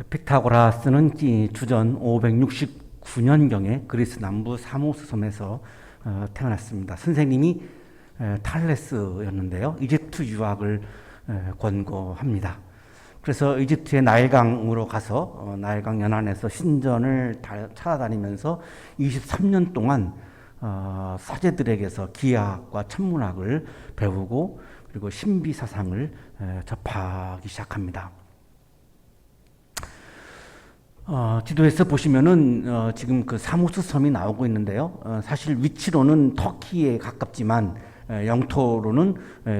피타고라스는 주전 569년경에 그리스 남부 사모스 섬에서 태어났습니다. 선생님이 탈레스였는데요. 이집트 유학을 권고합니다. 그래서 이집트의 나일강으로 가서 나일강 연안에서 신전을 찾아다니면서 23년 동안 사제들에게서 기하학과 천문학을 배우고 그리고 신비 사상을 접하기 시작합니다. 지도에서 보시면은 지금 그 사모스 섬이 나오고 있는데요. 사실 위치로는 터키에 가깝지만 영토로는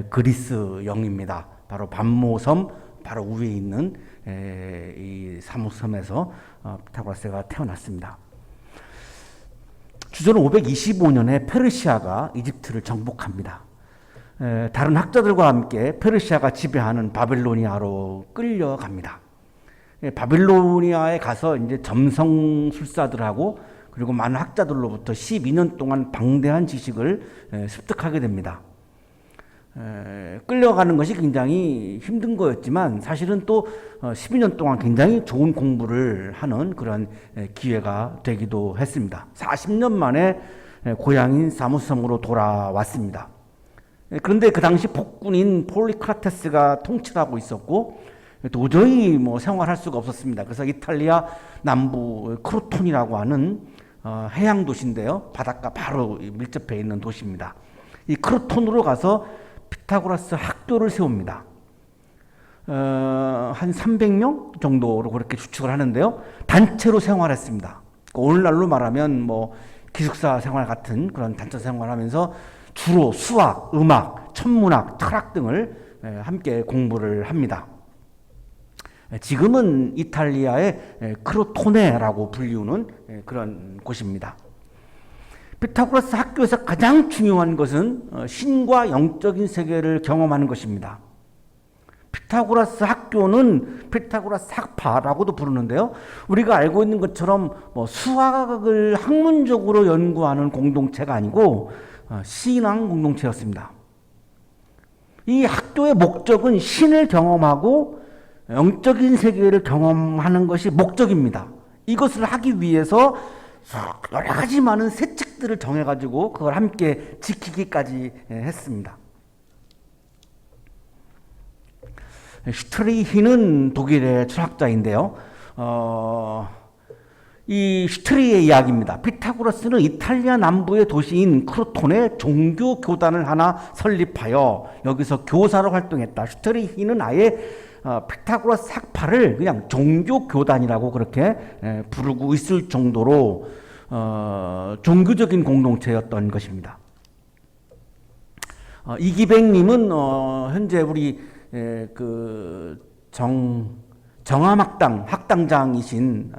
그리스 영입니다. 바로 반모섬 바로 위에 있는 이 사모스 섬에서 피타고라스가 태어났습니다. 주전 525년에 페르시아가 이집트를 정복합니다. 다른 학자들과 함께 페르시아가 지배하는 바빌로니아로 끌려갑니다. 바빌로니아에 가서 이제 점성술사들하고 그리고 많은 학자들로부터 12년 동안 방대한 지식을 습득하게 됩니다. 끌려가는 것이 굉장히 힘든 거였지만 사실은 또 12년 동안 굉장히 좋은 공부를 하는 그런 기회가 되기도 했습니다. 40년 만에 고향인 사모섬으로 돌아왔습니다. 그런데 그 당시 폭군인 폴리크라테스가 통치하고 있었고 도저히 생활할 수가 없었습니다. 그래서 이탈리아 남부 크로톤이라고 하는 해양 도시인데요. 바닷가 바로 밀접해 있는 도시입니다. 이 크로톤으로 가서 피타고라스 학교를 세웁니다. 한 300명 정도로 그렇게 추측을 하는데요. 단체로 생활했습니다. 오늘날로 말하면 기숙사 생활 같은 그런 단체 생활하면서 주로 수학, 음악, 천문학, 철학 등을 함께 공부를 합니다. 지금은 이탈리아의 크로토네라고 불리우는 그런 곳입니다. 피타고라스 학교에서 가장 중요한 것은 신과 영적인 세계를 경험하는 것입니다. 피타고라스 학교는 피타고라스 학파라고도 부르는데요. 우리가 알고 있는 것처럼 수학을 학문적으로 연구하는 공동체가 아니고 신앙 공동체였습니다. 이 학교의 목적은 신을 경험하고 영적인 세계를 경험하는 것이 목적입니다. 이것을 하기 위해서 여러 가지 많은 세칙들을 정해가지고 그걸 함께 지키기까지 했습니다. 슈트리히는 독일의 철학자인데요. 이 슈트리히의 이야기입니다. 피타고라스는 이탈리아 남부의 도시인 크로톤에 종교 교단을 하나 설립하여 여기서 교사로 활동했다. 슈트리히는 아예 피타고라스 학파를 그냥 종교 교단이라고 그렇게 부르고 있을 정도로 종교적인 공동체였던 것입니다. 이기백님은 현재 우리 정암학당 학당장이신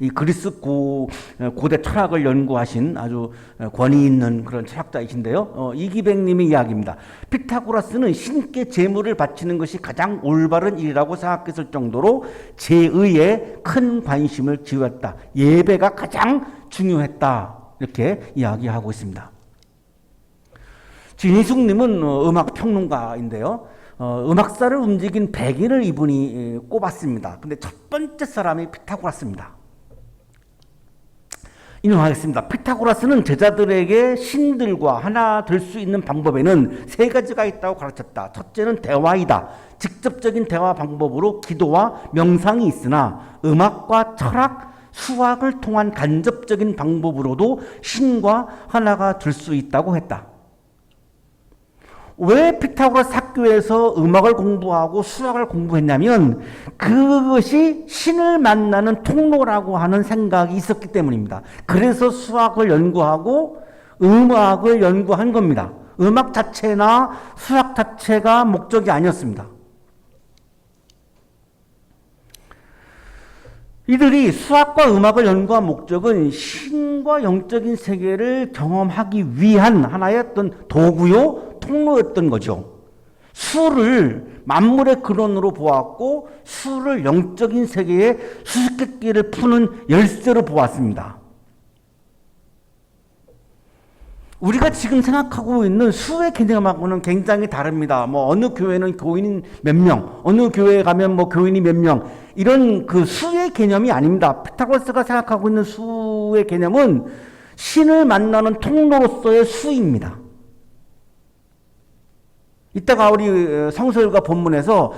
이 그리스 고대 철학을 연구하신 아주 권위 있는 그런 철학자이신데요. 이기백님의 이야기입니다. 피타고라스는 신께 제물을 바치는 것이 가장 올바른 일이라고 생각했을 정도로 제의에 큰 관심을 기울였다. 예배가 가장 중요했다. 이렇게 이야기하고 있습니다. 진희숙님은 음악 평론가인데요. 음악사를 움직인 백인을 이분이 꼽았습니다. 근데 첫 번째 사람이 피타고라스입니다. 인용하겠습니다. 피타고라스는 제자들에게 신들과 하나 될 수 있는 방법에는 세 가지가 있다고 가르쳤다. 첫째는 대화이다. 직접적인 대화 방법으로 기도와 명상이 있으나 음악과 철학, 수학을 통한 간접적인 방법으로도 신과 하나가 될 수 있다고 했다. 왜 피타고라스 학교에서 음악을 공부하고 수학을 공부했냐면 그것이 신을 만나는 통로라고 하는 생각이 있었기 때문입니다. 그래서 수학을 연구하고 음악을 연구한 겁니다. 음악 자체나 수학 자체가 목적이 아니었습니다. 이들이 수학과 음악을 연구한 목적은 신과 영적인 세계를 경험하기 위한 하나의 어떤 도구요, 통로였던 거죠. 수를 만물의 근원으로 보았고 수를 영적인 세계의 수수께끼를 푸는 열쇠로 보았습니다. 우리가 지금 생각하고 있는 수의 개념하고는 굉장히 다릅니다. 어느 교회는 교인이 몇 명, 어느 교회에 가면 교인이 몇 명, 이런 그 수의 개념이 아닙니다. 피타고라스가 생각하고 있는 수의 개념은 신을 만나는 통로로서의 수입니다. 이따가 우리 성서일과 본문에서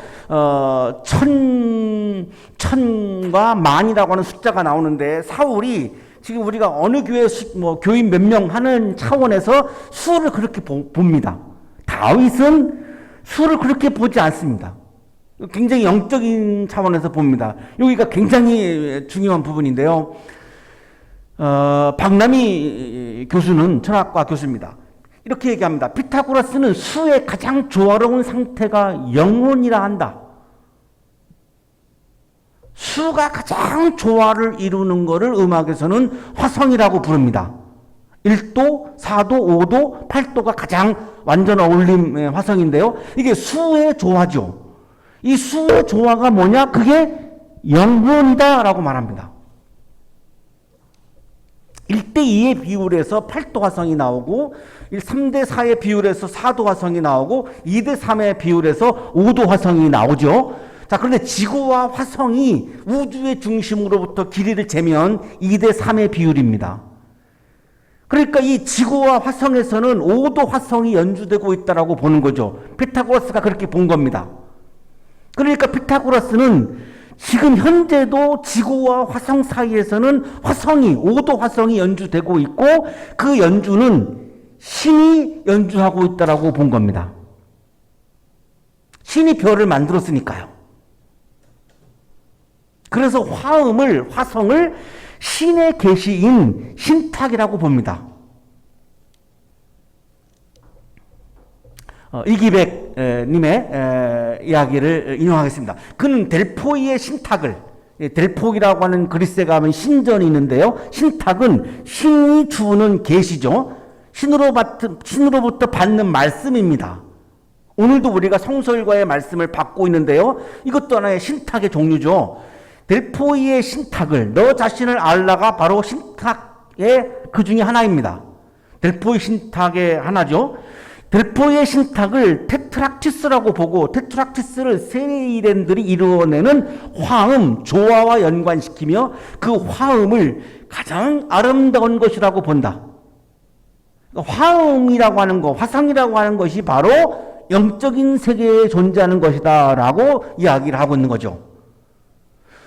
천과 만이라고 하는 숫자가 나오는데, 사울이 지금 우리가 어느 교회 교인 몇 명 하는 차원에서 수를 그렇게 봅니다. 다윗은 수를 그렇게 보지 않습니다. 굉장히 영적인 차원에서 봅니다. 여기가 굉장히 중요한 부분인데요. 박남희 교수는, 철학과 교수입니다. 이렇게 얘기합니다. 피타고라스는 수의 가장 조화로운 상태가 영혼이라 한다. 수가 가장 조화를 이루는 것을 음악에서는 화성이라고 부릅니다. 1도, 4도, 5도, 8도가 가장 완전 어울림 화성인데요. 이게 수의 조화죠. 이 수의 조화가 뭐냐? 그게 영혼이다 라고 말합니다. 1대2의 비율에서 8도 화성이 나오고, 3대4의 비율에서 4도 화성이 나오고, 2대3의 비율에서 5도 화성이 나오죠. 자, 그런데 지구와 화성이 우주의 중심으로부터 길이를 재면 2대3의 비율입니다. 그러니까 이 지구와 화성에서는 5도 화성이 연주되고 있다라고 보는 거죠. 피타고라스가 그렇게 본 겁니다. 그러니까 피타고라스는 지금 현재도 지구와 화성 사이에서는 화성이, 5도 화성이 연주되고 있고, 그 연주는 신이 연주하고 있다라고 본 겁니다. 신이 별을 만들었으니까요. 그래서 화성을 신의 계시인 신탁이라고 봅니다. 이기백 님의 이야기를 인용하겠습니다. 그는 델포이의 신탁을, 델포이라고 하는 그리스에 가면 신전이 있는데요. 신탁은 신이 주는 계시죠. 신으로부터 받는 말씀입니다. 오늘도 우리가 성서일과의 말씀을 받고 있는데요. 이것도 하나의 신탁의 종류죠. 델포이의 신탁을, 너 자신을 알라가 바로 신탁의 그 중에 하나입니다. 델포이 신탁의 하나죠. 델포이의 신탁을 테트락티스라고 보고, 테트락티스를 세이렌들이 이루어내는 화음, 조화와 연관시키며 그 화음을 가장 아름다운 것이라고 본다. 화음이라고 하는 것, 화성이라고 하는 것이 바로 영적인 세계에 존재하는 것이다 라고 이야기를 하고 있는 거죠.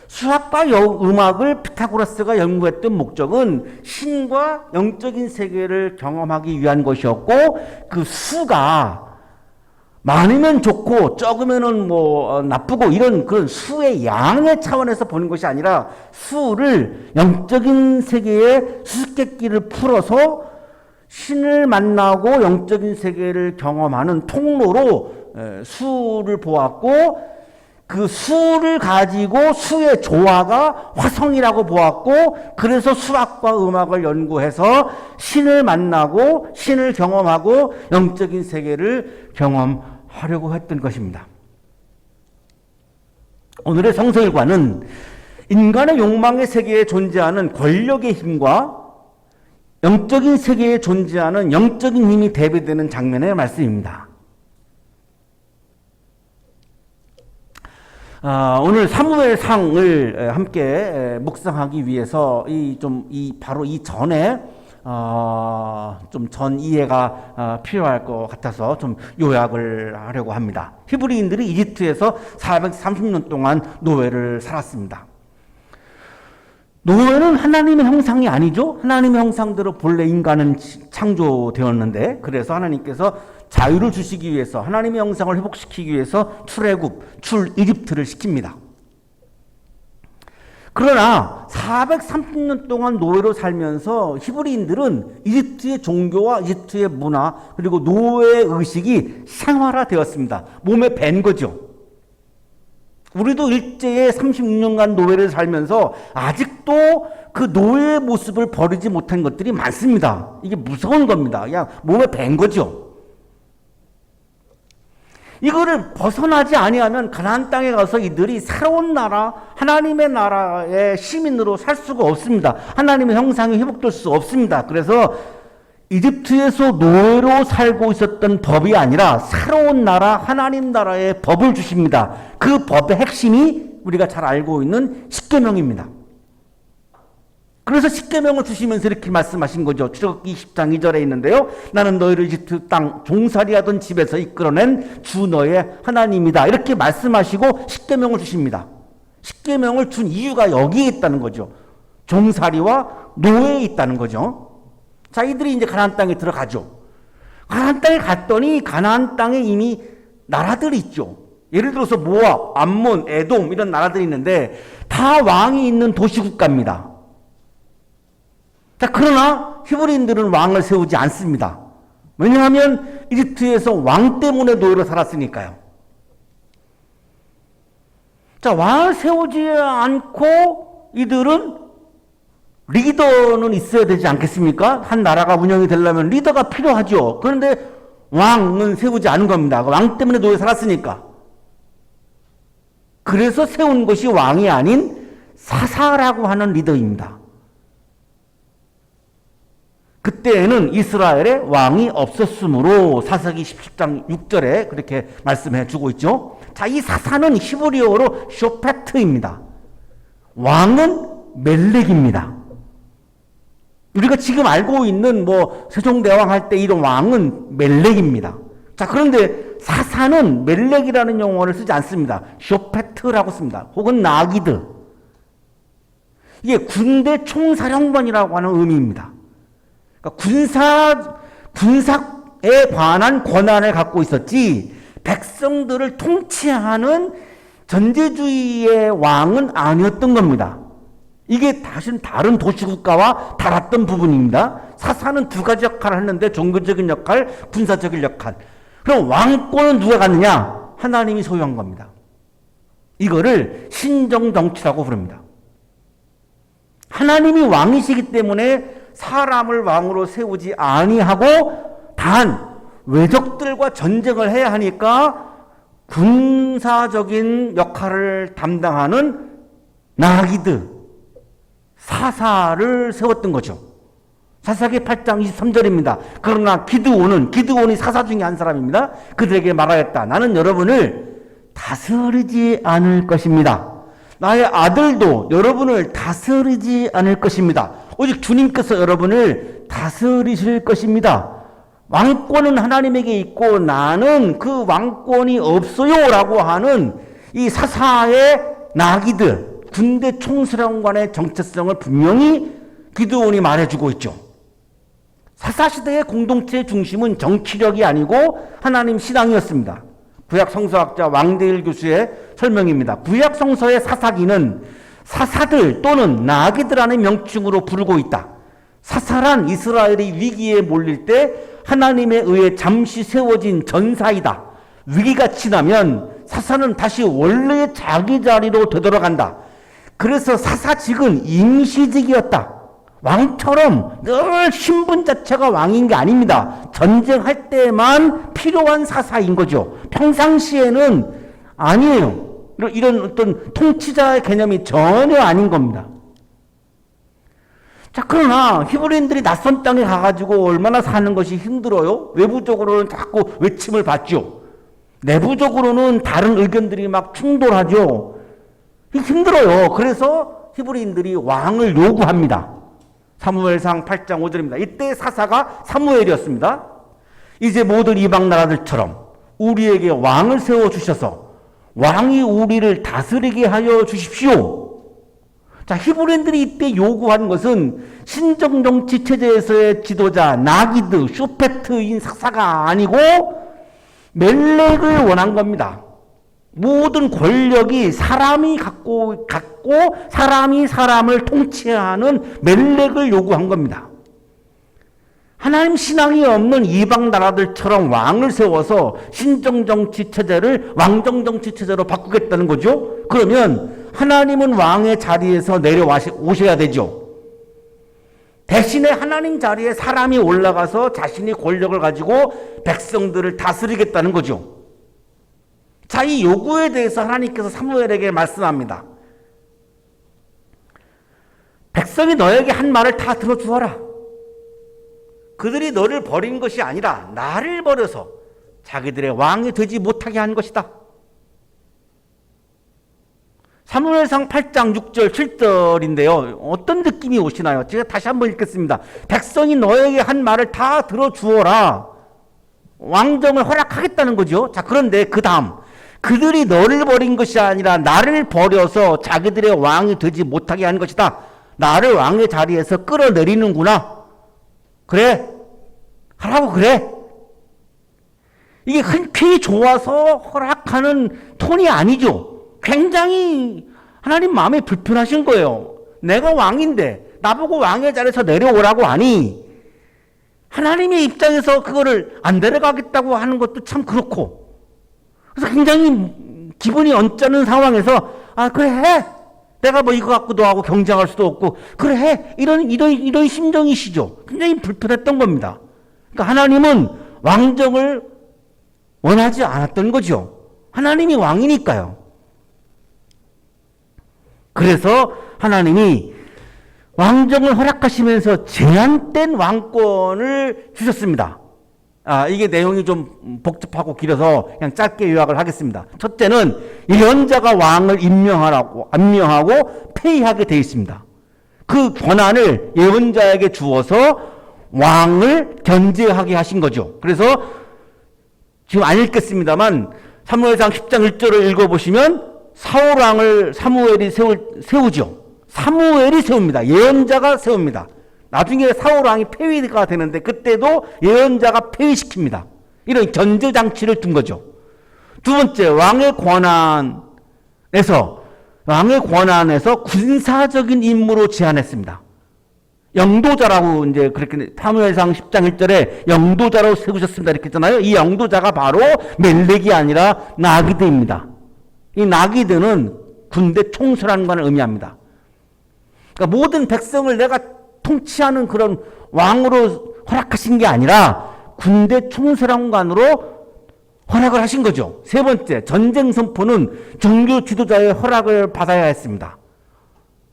수학과 음악을 피타고라스가 연구했던 목적은 신과 영적인 세계를 경험하기 위한 것이었고, 그 수가 많으면 좋고 적으면은 나쁘고 이런 그런 수의 양의 차원에서 보는 것이 아니라, 수를 영적인 세계의 수수께끼를 풀어서 신을 만나고 영적인 세계를 경험하는 통로로 수를 보았고, 그 수를 가지고 수의 조화가 화성이라고 보았고, 그래서 수학과 음악을 연구해서 신을 만나고 신을 경험하고 영적인 세계를 경험하려고 했던 것입니다. 오늘의 성서일과는 인간의 욕망의 세계에 존재하는 권력의 힘과 영적인 세계에 존재하는 영적인 힘이 대비되는 장면의 말씀입니다. 오늘 사무엘상을 함께 묵상하기 위해서 바로 이 전에 좀 전 이해가 필요할 것 같아서 좀 요약을 하려고 합니다. 히브리인들이 이집트에서 430년 동안 노예를 살았습니다. 노예는 하나님의 형상이 아니죠. 하나님의 형상대로 본래 인간은 창조되었는데, 그래서 하나님께서 자유를 주시기 위해서, 하나님의 형상을 회복시키기 위해서 이집트를 시킵니다. 그러나 430년 동안 노예로 살면서 히브리인들은 이집트의 종교와 이집트의 문화, 그리고 노예 의식이 생활화되었습니다. 몸에 밴 거죠. 우리도 일제에 36년간 노예를 살면서 아직도 그 노예의 모습을 버리지 못한 것들이 많습니다. 이게 무서운 겁니다. 그냥 몸에 밴 거죠. 이거를 벗어나지 아니하면 가나안 땅에 가서 이들이 새로운 나라, 하나님의 나라의 시민으로 살 수가 없습니다. 하나님의 형상이 회복될 수 없습니다. 그래서 이집트에서 노예로 살고 있었던 법이 아니라 새로운 나라, 하나님 나라의 법을 주십니다. 그 법의 핵심이 우리가 잘 알고 있는 십계명입니다. 그래서 십계명을 주시면서 이렇게 말씀하신 거죠. 출애굽기 10장 2절에 있는데요. 나는 너희를 이집트 땅 종살이하던 집에서 이끌어낸 주 너의 하나님이다. 이렇게 말씀하시고 십계명을 주십니다. 십계명을 준 이유가 여기에 있다는 거죠. 종살이와 노예에 있다는 거죠. 자, 이들이 이제 가나안 땅에 들어가죠. 가나안 땅에 갔더니 가나안 땅에 이미 나라들이 있죠. 예를 들어서 모압, 암몬, 에돔 이런 나라들이 있는데 다 왕이 있는 도시국가입니다. 자, 그러나 히브리인들은 왕을 세우지 않습니다. 왜냐하면 이집트에서 왕 때문에 노예로 살았으니까요. 자, 왕을 세우지 않고 이들은 리더는 있어야 되지 않겠습니까? 한 나라가 운영이 되려면 리더가 필요하죠. 그런데 왕은 세우지 않은 겁니다. 왕 때문에 노예 살았으니까. 그래서 세운 것이 왕이 아닌 사사라고 하는 리더입니다. 그때에는 이스라엘에 왕이 없었으므로 사사기 17장 6절에 그렇게 말씀해 주고 있죠. 자, 이 사사는 히브리어로 쇼페트입니다. 왕은 멜렉입니다. 우리가 지금 알고 있는 세종대왕 할 때 이런 왕은 멜렉입니다. 자, 그런데 사사는 멜렉이라는 용어를 쓰지 않습니다. 쇼페트라고 씁니다. 혹은 나기드. 이게 군대 총사령관이라고 하는 의미입니다. 그러니까 군사에 관한 권한을 갖고 있었지 백성들을 통치하는 전제주의의 왕은 아니었던 겁니다. 이게 다른 도시국가와 달랐던 부분입니다. 사사는 두 가지 역할을 했는데 종교적인 역할, 군사적인 역할. 그럼 왕권은 누가 갖느냐? 하나님이 소유한 겁니다. 이거를 신정정치라고 부릅니다. 하나님이 왕이시기 때문에 사람을 왕으로 세우지 아니하고 단 외적들과 전쟁을 해야 하니까 군사적인 역할을 담당하는 나기드, 사사를 세웠던 거죠. 사사기 8장 23절입니다. 그러나 기드온이 사사 중에 한 사람입니다. 그들에게 말하였다. 나는 여러분을 다스리지 않을 것입니다. 나의 아들도 여러분을 다스리지 않을 것입니다. 오직 주님께서 여러분을 다스리실 것입니다. 왕권은 하나님에게 있고 나는 그 왕권이 없어요 라고 하는 이 사사의 나기드, 군대 총사령관의 정체성을 분명히 기드온이 말해주고 있죠. 사사시대의 공동체의 중심은 정치력이 아니고 하나님 신앙이었습니다. 구약성서학자 왕대일 교수의 설명입니다. 구약성서의 사사기는 사사들 또는 나기드라는 명칭으로 부르고 있다. 사사란 이스라엘이 위기에 몰릴 때 하나님에 의해 잠시 세워진 전사이다. 위기가 지나면 사사는 다시 원래의 자기 자리로 되돌아간다. 그래서 사사직은 임시직이었다. 왕처럼 늘 신분 자체가 왕인 게 아닙니다. 전쟁할 때만 필요한 사사인 거죠. 평상시에는 아니에요. 이런 어떤 통치자의 개념이 전혀 아닌 겁니다. 자, 그러나 히브리인들이 낯선 땅에 가가지고 얼마나 사는 것이 힘들어요? 외부적으로는 자꾸 외침을 받죠. 내부적으로는 다른 의견들이 막 충돌하죠. 힘들어요. 그래서 히브리인들이 왕을 요구합니다. 사무엘상 8장 5절입니다. 이때 사사가 사무엘이었습니다. 이제 모든 이방 나라들처럼 우리에게 왕을 세워주셔서 왕이 우리를 다스리게 하여 주십시오. 자, 히브리인들이 이때 요구한 것은 신정정치 체제에서의 지도자 나기드, 쇼페트인 사사가 아니고 멜렉을 원한 겁니다. 모든 권력이 사람이 갖고 사람이 사람을 통치하는 멜렉을 요구한 겁니다. 하나님 신앙이 없는 이방 나라들처럼 왕을 세워서 신정정치 체제를 왕정정치 체제로 바꾸겠다는 거죠. 그러면 하나님은 왕의 자리에서 내려오셔야 되죠. 대신에 하나님 자리에 사람이 올라가서 자신이 권력을 가지고 백성들을 다스리겠다는 거죠. 자, 이 요구에 대해서 하나님께서 사무엘에게 말씀합니다. 백성이 너에게 한 말을 다 들어주어라. 그들이 너를 버린 것이 아니라 나를 버려서 자기들의 왕이 되지 못하게 한 것이다. 사무엘상 8장 6절 7절인데요. 어떤 느낌이 오시나요? 제가 다시 한번 읽겠습니다. 백성이 너에게 한 말을 다 들어주어라. 왕정을 허락하겠다는 거죠. 자, 그런데 그 다음, 그들이 너를 버린 것이 아니라 나를 버려서 자기들의 왕이 되지 못하게 하는 것이다. 나를 왕의 자리에서 끌어내리는구나. 그래, 하라고 그래. 이게 흔쾌히 좋아서 허락하는 톤이 아니죠. 굉장히 하나님 마음에 불편하신 거예요. 내가 왕인데 나보고 왕의 자리에서 내려오라고 하니 하나님의 입장에서 그거를 안 데려가겠다고 하는 것도 참 그렇고, 그래서 굉장히 기분이 언짢은 상황에서 아 그래 해. 내가 뭐 이거 갖고도 하고 경쟁할 수도 없고 그래 해. 이런 심정이시죠. 굉장히 불편했던 겁니다. 그러니까 하나님은 왕정을 원하지 않았던 거죠. 하나님이 왕이니까요. 그래서 하나님이 왕정을 허락하시면서 제한된 왕권을 주셨습니다. 이게 내용이 좀 복잡하고 길어서 그냥 짧게 요약을 하겠습니다. 첫째는 예언자가 왕을 임명하고 폐위하게 되어 있습니다. 그 권한을 예언자에게 주어서 왕을 견제하게 하신 거죠. 그래서 지금 안 읽겠습니다만 사무엘상 10장 1절을 읽어보시면 사울 왕을 사무엘이 세우죠. 사무엘이 세웁니다. 예언자가 세웁니다. 나중에 사울 왕이 폐위가 되는데 그때도 예언자가 폐위시킵니다. 이런 견제 장치를 둔 거죠. 두 번째, 왕의 권한에서 군사적인 임무로 제한했습니다. 영도자라고 이제 그렇게 사무엘상 10장 1절에 영도자로 세우셨습니다 이렇게 했잖아요. 이 영도자가 바로 멜렉이 아니라 나기드입니다. 이 나기드는 군대 총수라는 의미합니다. 그러니까 모든 백성을 내가 통치하는 그런 왕으로 허락하신 게 아니라 군대 총수랑관으로 허락을 하신 거죠. 세 번째, 전쟁 선포는 종교 지도자의 허락을 받아야 했습니다.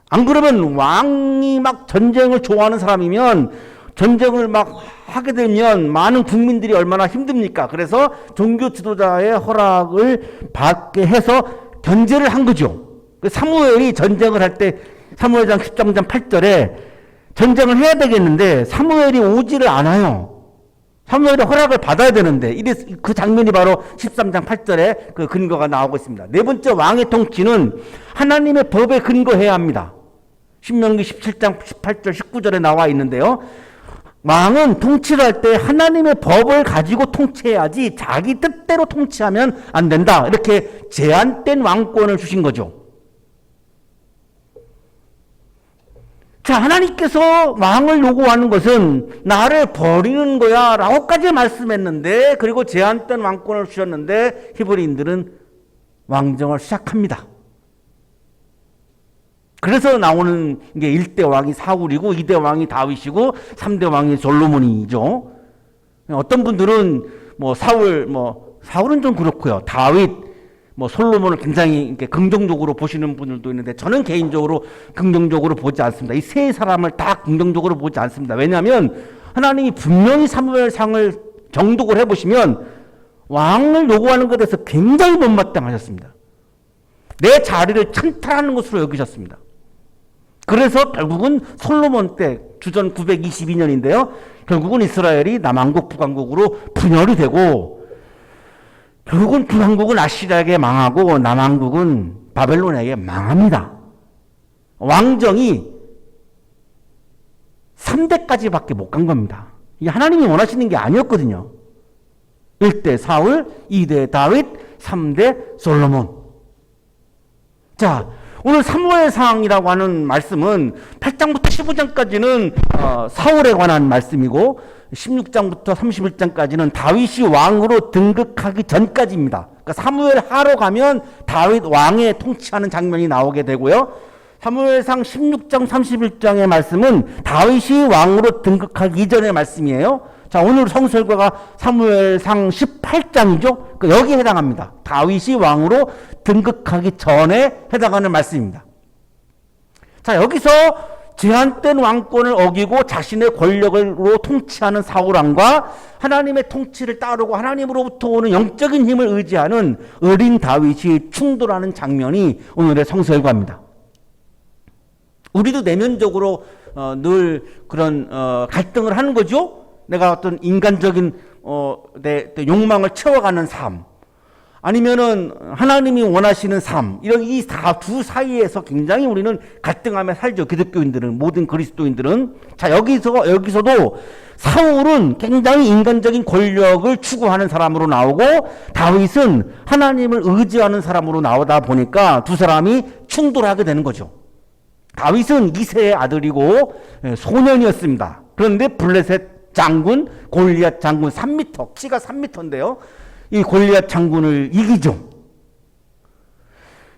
안 그러면 왕이 막 전쟁을 좋아하는 사람이면 전쟁을 막 하게 되면 많은 국민들이 얼마나 힘듭니까? 그래서 종교 지도자의 허락을 받게 해서 견제를 한 거죠. 사무엘이 전쟁을 할 때 사무엘상 10장 8절에 전쟁을 해야 되겠는데 사무엘이 오지를 않아요. 사무엘이 허락을 받아야 되는데 그 장면이 바로 13장 8절에 그 근거가 나오고 있습니다. 네 번째, 왕의 통치는 하나님의 법에 근거해야 합니다. 신명기 17장 18절 19절에 나와 있는데요. 왕은 통치를 할 때 하나님의 법을 가지고 통치해야지 자기 뜻대로 통치하면 안 된다. 이렇게 제한된 왕권을 주신 거죠. 자, 하나님께서 왕을 요구하는 것은 나를 버리는 거야 라고까지 말씀했는데, 그리고 제한된 왕권을 주셨는데 히브리인들은 왕정을 시작합니다. 그래서 나오는 게 1대 왕이 사울이고 2대 왕이 다윗이고 3대 왕이 솔로몬이죠. 어떤 분들은 사울은 좀 그렇고요. 다윗, 솔로몬을 굉장히 이렇게 긍정적으로 보시는 분들도 있는데 저는 개인적으로 긍정적으로 보지 않습니다. 이 세 사람을 다 긍정적으로 보지 않습니다. 왜냐하면 하나님이 분명히 사무엘상을 정독을 해보시면 왕을 요구하는 것에 대해서 굉장히 못마땅하셨습니다. 내 자리를 찬탈하는 것으로 여기셨습니다. 그래서 결국은 솔로몬 때 주전 922년인데요. 결국은 이스라엘이 남왕국 북왕국으로 분열이 되고 결국은 북왕국은 아시리아에게 망하고 남왕국은 바벨론에게 망합니다. 왕정이 3대까지밖에 못 간 겁니다. 이게 하나님이 원하시는 게 아니었거든요. 1대 사울, 2대 다윗, 3대 솔로몬. 자, 오늘 사무엘상이라고 하는 말씀은 8장부터 15장까지는 사울에 관한 말씀이고 16장부터 31장까지는 다윗이 왕으로 등극하기 전까지입니다. 그러니까 사무엘 하러 가면 다윗 왕의 통치하는 장면이 나오게 되고요. 사무엘상 16장 31장의 말씀은 다윗이 왕으로 등극하기 이전의 말씀이에요. 자, 오늘 성설과가 사무엘상 18장이죠. 여기에 해당합니다. 다윗이 왕으로 등극하기 전에 해당하는 말씀입니다. 자, 여기서 제한된 왕권을 어기고 자신의 권력으로 통치하는 사울왕과 하나님의 통치를 따르고 하나님으로부터 오는 영적인 힘을 의지하는 어린 다윗이 충돌하는 장면이 오늘의 성서일과입니다. 우리도 내면적으로 늘 그런 갈등을 하는 거죠. 내가 어떤 인간적인 내 욕망을 채워가는 삶, 아니면은 하나님이 원하시는 삶, 이런 이 두 사이에서 굉장히 우리는 갈등하며 살죠. 기독교인들은, 모든 그리스도인들은. 자, 여기서도 사울은 굉장히 인간적인 권력을 추구하는 사람으로 나오고 다윗은 하나님을 의지하는 사람으로 나오다 보니까 두 사람이 충돌하게 되는 거죠. 다윗은 이새의 아들이고 소년이었습니다. 그런데 블레셋 장군, 골리앗 장군 3m, 키가 3m인데요. 이 골리앗 장군을 이기죠.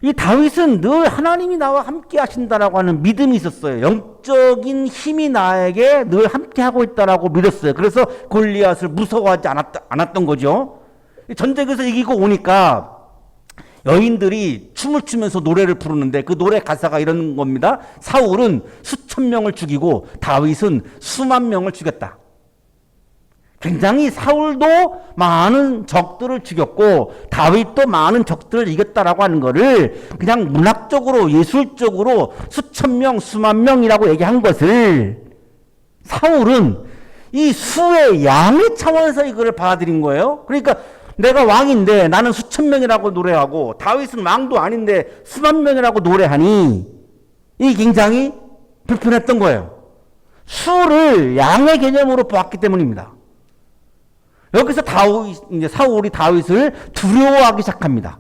이 다윗은 늘 하나님이 나와 함께 하신다라고 하는 믿음이 있었어요. 영적인 힘이 나에게 늘 함께 하고 있다라고 믿었어요. 그래서 골리앗을 무서워하지 않았던 거죠. 전쟁에서 이기고 오니까 여인들이 춤을 추면서 노래를 부르는데 그 노래 가사가 이런 겁니다. 사울은 수천 명을 죽이고 다윗은 수만 명을 죽였다. 굉장히 사울도 많은 적들을 죽였고 다윗도 많은 적들을 이겼다라고 하는 것을 그냥 문학적으로 예술적으로 수천 명, 수만 명이라고 얘기한 것을 사울은 이 수의 양의 차원에서 이거를 받아들인 거예요. 그러니까 내가 왕인데 나는 수천 명이라고 노래하고 다윗은 왕도 아닌데 수만 명이라고 노래하니 이 굉장히 불편했던 거예요. 수를 양의 개념으로 보았기 때문입니다. 여기서 사울이 다윗을 두려워하기 시작합니다.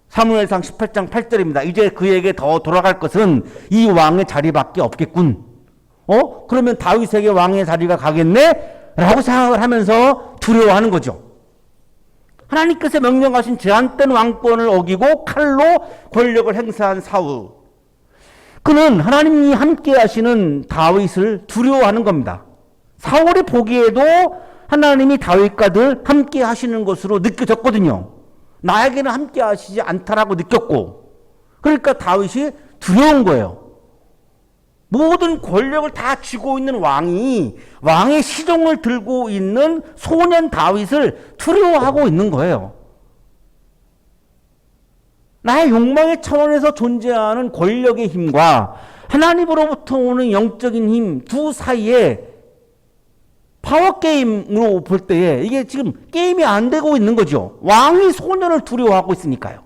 사무엘상 18장 8절입니다. 이제 그에게 더 돌아갈 것은 이 왕의 자리밖에 없겠군. 그러면 다윗에게 왕의 자리가 가겠네? 라고 생각을 하면서 두려워하는 거죠. 하나님께서 명령하신 제한된 왕권을 어기고 칼로 권력을 행사한 사울. 그는 하나님이 함께 하시는 다윗을 두려워하는 겁니다. 사울이 보기에도 하나님이 다윗과 늘 함께 하시는 것으로 느껴졌거든요. 나에게는 함께 하시지 않다라고 느꼈고, 그러니까 다윗이 두려운 거예요. 모든 권력을 다 쥐고 있는 왕의 시종을 들고 있는 소년 다윗을 두려워하고 있는 거예요. 나의 욕망의 차원에서 존재하는 권력의 힘과 하나님으로부터 오는 영적인 힘 두 사이에 파워게임으로 볼 때에 이게 지금 게임이 안 되고 있는 거죠. 왕이 소년을 두려워하고 있으니까요.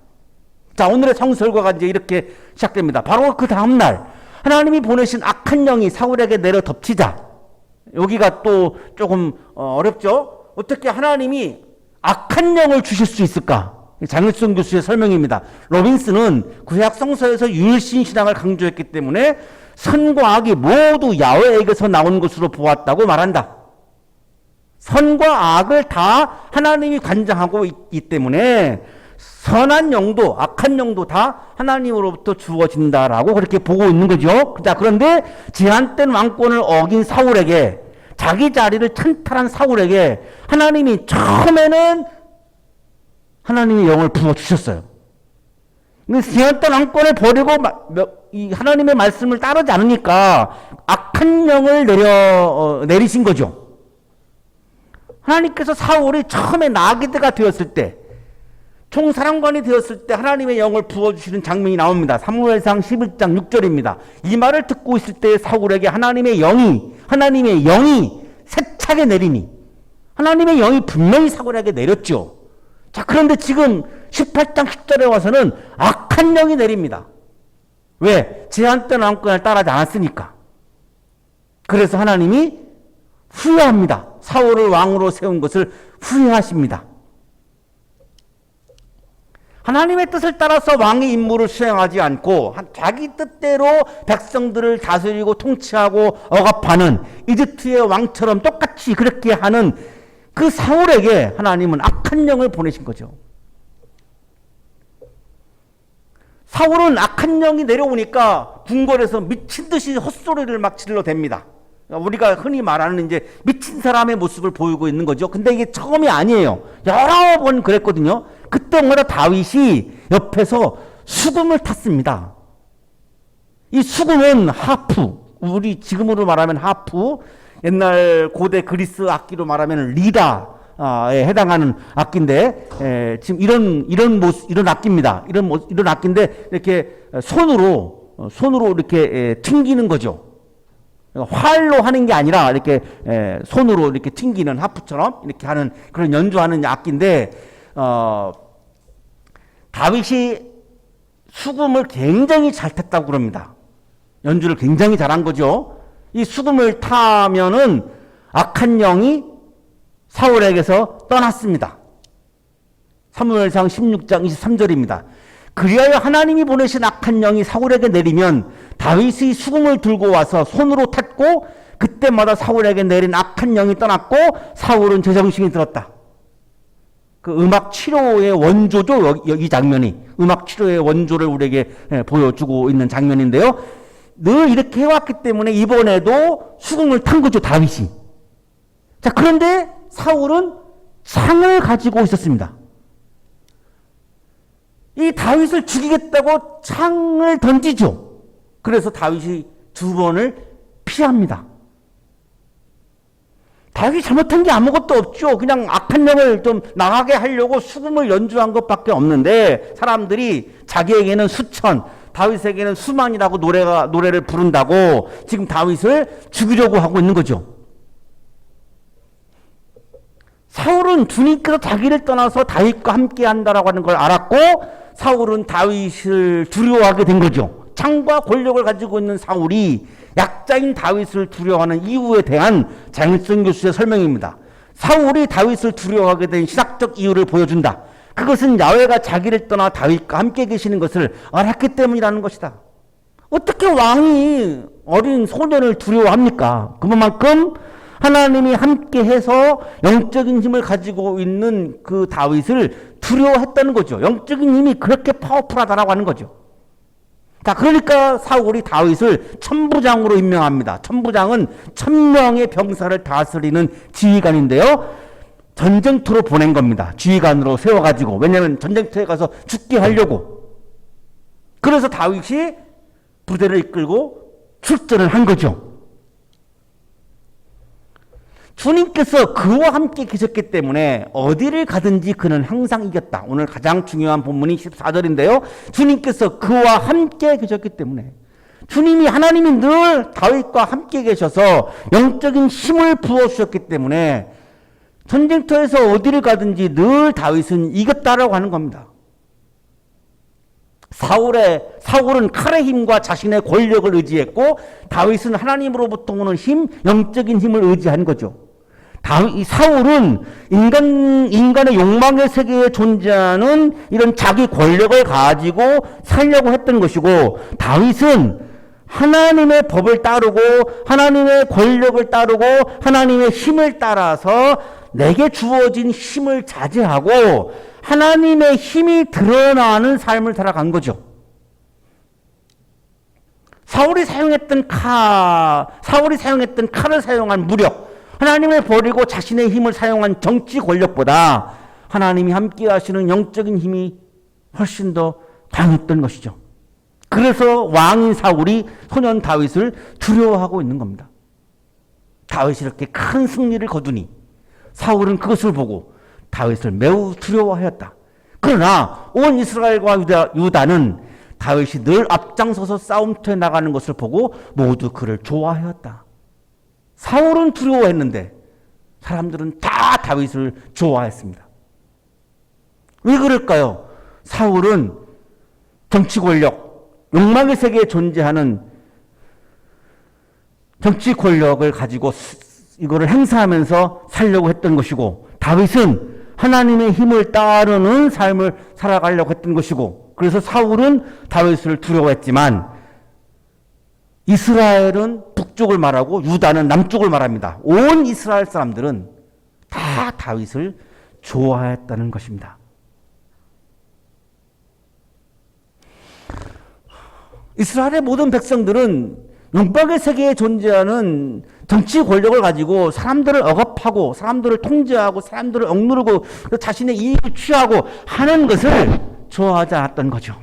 자, 오늘의 성설과가 이제 이렇게 시작됩니다. 바로 그 다음날 하나님이 보내신 악한 영이 사울에게 내려 덮치자. 여기가 또 조금 어렵죠. 어떻게 하나님이 악한 영을 주실 수 있을까? 장일순 교수의 설명입니다. 로빈스는 구약 성서에서 유일신 신앙을 강조했기 때문에 선과 악이 모두 야훼에게서 나온 것으로 보았다고 말한다. 선과 악을 다 하나님이 관장하고 있기 때문에 선한 영도 악한 영도 다 하나님으로부터 주어진다라고 그렇게 보고 있는 거죠. 자, 그런데 제한된 왕권을 어긴 사울에게, 자기 자리를 찬탈한 사울에게 하나님이 처음에는 하나님의 영을 부어주셨어요. 근데 제한된 왕권을 버리고 이 하나님의 말씀을 따르지 않으니까 악한 영을 내리신 거죠. 하나님께서 사울이 처음에 나기드가 되었을 때, 총사령관이 되었을 때 하나님의 영을 부어주시는 장면이 나옵니다. 사무엘상 11장 6절입니다. 이 말을 듣고 있을 때 사울에게 하나님의 영이 세차게 내리니, 하나님의 영이 분명히 사울에게 내렸죠. 자, 그런데 지금 18장 10절에 와서는 악한 영이 내립니다. 왜? 제한된 왕권을 따르지 않았으니까. 그래서 하나님이 후회합니다. 사울을 왕으로 세운 것을 후회하십니다. 하나님의 뜻을 따라서 왕의 임무를 수행하지 않고 자기 뜻대로 백성들을 다스리고 통치하고 억압하는 이집트의 왕처럼 똑같이 그렇게 하는 그 사울에게 하나님은 악한 영을 보내신 거죠. 사울은 악한 영이 내려오니까 궁궐에서 미친 듯이 헛소리를 막 질러댑니다. 우리가 흔히 말하는 이제 미친 사람의 모습을 보이고 있는 거죠. 근데 이게 처음이 아니에요. 여러 번 그랬거든요. 그때마다 다윗이 옆에서 수금을 탔습니다. 이 수금은 하프, 우리 지금으로 말하면 하프, 옛날 고대 그리스 악기로 말하면 리다에 해당하는 악기인데, 지금 이런 악기입니다. 이런 악기인데 이렇게 손으로 이렇게 튕기는 거죠. 활로 하는 게 아니라 이렇게 손으로 이렇게 튕기는 하프처럼 이렇게 하는 그런 연주하는 악기인데, 다윗이 수금을 굉장히 잘 탔다고 그럽니다. 연주를 굉장히 잘한 거죠. 이 수금을 타면은 악한 영이 사울에게서 떠났습니다. 사무엘상 16장 23절입니다. 그리하여 하나님이 보내신 악한 영이 사울에게 내리면 다윗이 수금을 들고 와서 손으로 탔고 그때마다 사울에게 내린 악한 영이 떠났고 사울은 제정신이 들었다. 그 음악 치료의 원조죠. 이 장면이 음악 치료의 원조를 우리에게 보여주고 있는 장면인데요. 늘 이렇게 해왔기 때문에 이번에도 수금을 탄 거죠, 다윗이. 자, 그런데 사울은 창을 가지고 있었습니다. 이 다윗을 죽이겠다고 창을 던지죠. 그래서 다윗이 2번을 피합니다. 다윗이 잘못한 게 아무것도 없죠. 그냥 악한 영을 좀 나가게 하려고 수금을 연주한 것밖에 없는데 사람들이 자기에게는 수천, 다윗에게는 수만이라고 노래를 부른다고 지금 다윗을 죽이려고 하고 있는 거죠. 사울은 주님께서 자기를 떠나서 다윗과 함께 한다라고 하는 걸 알았고 사울은 다윗을 두려워하게 된 거죠. 창과 권력을 가지고 있는 사울이 약자인 다윗을 두려워하는 이유에 대한 장일성 교수의 설명입니다. 사울이 다윗을 두려워하게 된 신학적 이유를 보여준다. 그것은 야훼가 자기를 떠나 다윗과 함께 계시는 것을 알았기 때문이라는 것이다. 어떻게 왕이 어린 소년을 두려워합니까? 그만큼 하나님이 함께해서 영적인 힘을 가지고 있는 그 다윗을 두려워했다는 거죠. 영적인 힘이 그렇게 파워풀하다라고 하는 거죠. 자, 그러니까 사울이 다윗을 천부장으로 임명합니다. 천부장은 1000명의 병사를 다스리는 지휘관인데요. 전쟁터로 보낸 겁니다. 지휘관으로 세워가지고. 왜냐하면 전쟁터에 가서 죽게 하려고. 그래서 다윗이 부대를 이끌고 출전을 한 거죠. 주님께서 그와 함께 계셨기 때문에 어디를 가든지 그는 항상 이겼다. 오늘 가장 중요한 본문이 14절인데요. 주님께서 그와 함께 계셨기 때문에 주님이 하나님이 늘 다윗과 함께 계셔서 영적인 힘을 부어주셨기 때문에 전쟁터에서 어디를 가든지 늘 다윗은 이겼다라고 하는 겁니다. 사울은 칼의 힘과 자신의 권력을 의지했고 다윗은 하나님으로부터 오는 힘, 영적인 힘을 의지한 거죠. 사울은 인간의 욕망의 세계에 존재하는 이런 자기 권력을 가지고 살려고 했던 것이고 다윗은 하나님의 법을 따르고 하나님의 권력을 따르고 하나님의 힘을 따라서 내게 주어진 힘을 자제하고 하나님의 힘이 드러나는 삶을 살아간 거죠. 사울이 사용했던 칼을 사용한 무력, 하나님을 버리고 자신의 힘을 사용한 정치 권력보다 하나님이 함께 하시는 영적인 힘이 훨씬 더 강했던 것이죠. 그래서 왕인 사울이 소년 다윗을 두려워하고 있는 겁니다. 다윗이 이렇게 큰 승리를 거두니 사울은 그것을 보고 다윗을 매우 두려워하였다. 그러나 온 이스라엘과 유다는 다윗이 늘 앞장서서 싸움터에 나가는 것을 보고 모두 그를 좋아하였다. 사울은 두려워했는데 사람들은 다 다윗을 좋아했습니다. 왜 그럴까요? 사울은 정치 권력, 욕망의 세계에 존재하는 정치 권력을 가지고 이거를 행사하면서 살려고 했던 것이고 다윗은 하나님의 힘을 따르는 삶을 살아가려고 했던 것이고 그래서 사울은 다윗을 두려워했지만 이스라엘은 북쪽을 말하고 유다는 남쪽을 말합니다. 온 이스라엘 사람들은 다 다윗을 좋아했다는 것입니다. 이스라엘의 모든 백성들은 영적의 세계에 존재하는 정치 권력을 가지고 사람들을 억압하고 사람들을 통제하고 사람들을 억누르고 자신의 이익을 취하고 하는 것을 좋아하지 않았던 거죠.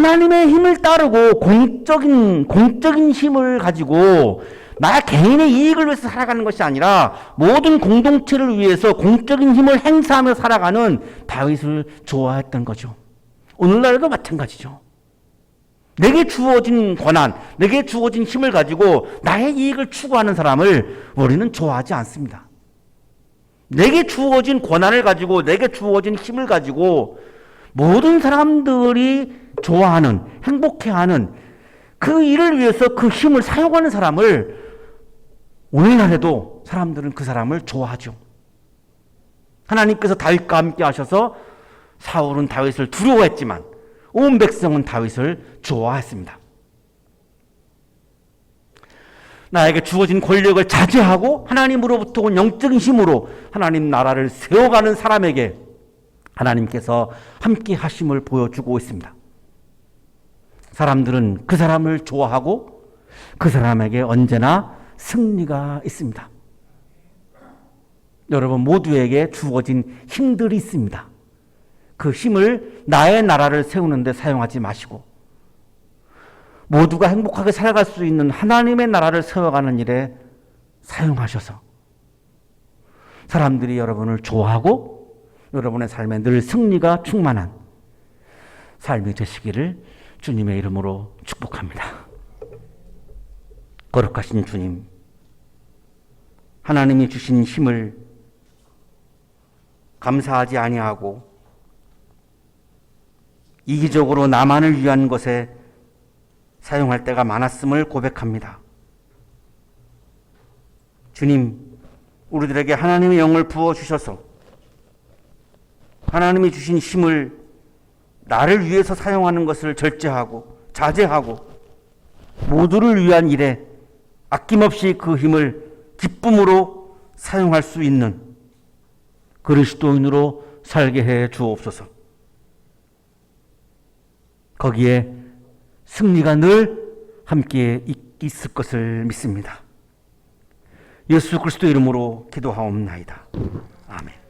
하나님의 힘을 따르고 공적인 힘을 가지고 나 개인의 이익을 위해서 살아가는 것이 아니라 모든 공동체를 위해서 공적인 힘을 행사하며 살아가는 다윗을 좋아했던 거죠. 오늘날에도 마찬가지죠. 내게 주어진 권한, 내게 주어진 힘을 가지고 나의 이익을 추구하는 사람을 우리는 좋아하지 않습니다. 내게 주어진 권한을 가지고, 내게 주어진 힘을 가지고 모든 사람들이 좋아하는, 행복해하는 그 일을 위해서 그 힘을 사용하는 사람을 오늘날에도 사람들은 그 사람을 좋아하죠. 하나님께서 다윗과 함께 하셔서 사울은 다윗을 두려워했지만 온 백성은 다윗을 좋아했습니다. 나에게 주어진 권력을 자제하고 하나님으로부터 온 영적인 힘으로 하나님 나라를 세워가는 사람에게 하나님께서 함께 하심을 보여주고 있습니다. 사람들은 그 사람을 좋아하고 그 사람에게 언제나 승리가 있습니다. 여러분 모두에게 주어진 힘들이 있습니다. 그 힘을 나의 나라를 세우는 데 사용하지 마시고 모두가 행복하게 살아갈 수 있는 하나님의 나라를 세워가는 일에 사용하셔서 사람들이 여러분을 좋아하고 여러분의 삶에 늘 승리가 충만한 삶이 되시기를 주님의 이름으로 축복합니다. 거룩하신 주님, 하나님이 주신 힘을 감사하지 아니하고 이기적으로 나만을 위한 것에 사용할 때가 많았음을 고백합니다. 주님, 우리들에게 하나님의 영을 부어주셔서 하나님이 주신 힘을 나를 위해서 사용하는 것을 절제하고 자제하고 모두를 위한 일에 아낌없이 그 힘을 기쁨으로 사용할 수 있는 그리스도인으로 살게 해 주옵소서. 거기에 승리가 늘 함께 있을 것을 믿습니다. 예수 그리스도 이름으로 기도하옵나이다. 아멘.